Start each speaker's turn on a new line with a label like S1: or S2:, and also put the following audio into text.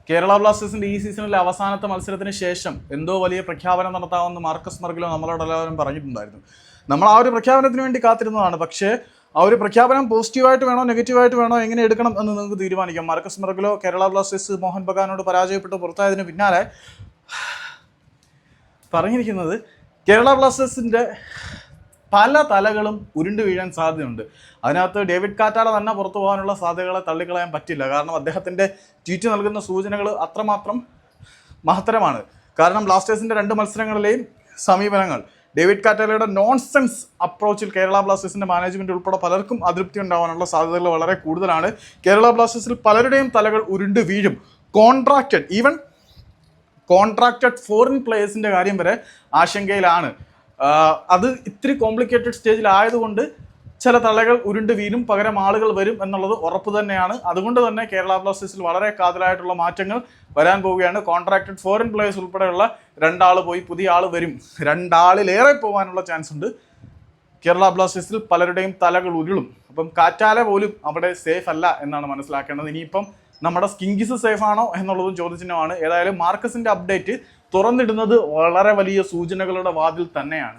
S1: കേരള ബ്ലാസ്റ്റേഴ്സിന്റെ ഈ സീസണിലെ അവസാനത്തെ മത്സരത്തിന് ശേഷം എന്തോ വലിയ പ്രഖ്യാപനം നടത്താമെന്ന് മാർക്കസ് മെർഗലോ നമ്മളോട് എല്ലാവരും പറഞ്ഞിട്ടുണ്ടായിരുന്നു. നമ്മൾ ആ ഒരു പ്രഖ്യാപനത്തിന് വേണ്ടി കാത്തിരുന്നതാണ്. പക്ഷേ ആ ഒരു പ്രഖ്യാപനം പോസിറ്റീവായിട്ട് വേണോ നെഗറ്റീവായിട്ട് വേണോ എങ്ങനെ എടുക്കണം എന്ന് നിങ്ങൾക്ക് തീരുമാനിക്കാം. മാർക്കസ് മെർഗലോ കേരള ബ്ലാസ്റ്റേഴ്സ് മോഹൻ ബഗാനോട് പരാജയപ്പെട്ട് പുറത്തായതിന് പിന്നാലെ പറഞ്ഞിരിക്കുന്നത് കേരള ബ്ലാസ്റ്റേഴ്സിൻ്റെ പല തലകളും ഉരുണ്ടു വീഴാൻ സാധ്യതയുണ്ട്. അതിനകത്ത് ഡേവിഡ് കാറ്റാല തന്നെ പുറത്തു പോകാനുള്ള സാധ്യതകളെ തള്ളിക്കളയാൻ പറ്റില്ല. കാരണം അദ്ദേഹത്തിൻ്റെ ട്വീറ്റ് നൽകുന്ന സൂചനകൾ അത്രമാത്രം മഹത്തരമാണ്. കാരണം ബ്ലാസ്റ്റേഴ്സിൻ്റെ 2 മത്സരങ്ങളിലെയും സമീപനങ്ങൾ, ഡേവിഡ് കാറ്റാലയുടെ നോൺസെൻസ് അപ്രോച്ചിൽ കേരള ബ്ലാസ്റ്റേഴ്സിൻ്റെ മാനേജ്മെൻറ്റ് ഉൾപ്പെടെ പലർക്കും അതൃപ്തി ഉണ്ടാകാനുള്ള സാധ്യതകൾ വളരെ കൂടുതലാണ്. കേരള ബ്ലാസ്റ്റേഴ്സിൽ പലരുടെയും തലകൾ ഉരുണ്ട് വീഴും. കോൺട്രാക്റ്റഡ് ഫോറിൻ പ്ലേയേഴ്സിൻ്റെ കാര്യം വരെ ആശങ്കയിലാണ്. അത് ഇത്തിരി കോംപ്ലിക്കേറ്റഡ് സ്റ്റേജിലായതുകൊണ്ട് ചില തലകൾ ഉരുണ്ട് വീഴും, പകരം ആളുകൾ വരും എന്നുള്ളത് ഉറപ്പ് തന്നെയാണ്. അതുകൊണ്ട് തന്നെ കേരള ബ്ലാസ്റ്റേഴ്സിൽ വളരെ കാതലായിട്ടുള്ള മാറ്റങ്ങൾ വരാൻ പോവുകയാണ്. കോൺട്രാക്റ്റഡ് ഫോറിൻ പ്ലേയേഴ്സ് ഉൾപ്പെടെയുള്ള 2 ആൾ പോയി പുതിയ ആൾ വരും. 2 ആളിലേറെ പോകാനുള്ള ചാൻസ് ഉണ്ട്. കേരള ബ്ലാസ്റ്റേഴ്സിൽ പലരുടെയും തലകൾ ഉരുളും. അപ്പം കാറ്റാല പോലും അവിടെ സേഫ് അല്ല എന്നാണ് മനസ്സിലാക്കേണ്ടത്. ഇനിയിപ്പം നമ്മുടെ സ്കിങ്കിസ് സേഫ് ആണോ എന്നുള്ളതും ചോദ്യചിഹ്നമാണ്. ഏതായാലും മാർക്കസിന്റെ അപ്ഡേറ്റ് തുറന്നിടുന്നത് വളരെ വലിയ സൂചനകളുടെ വാതിൽ തന്നെയാണ്.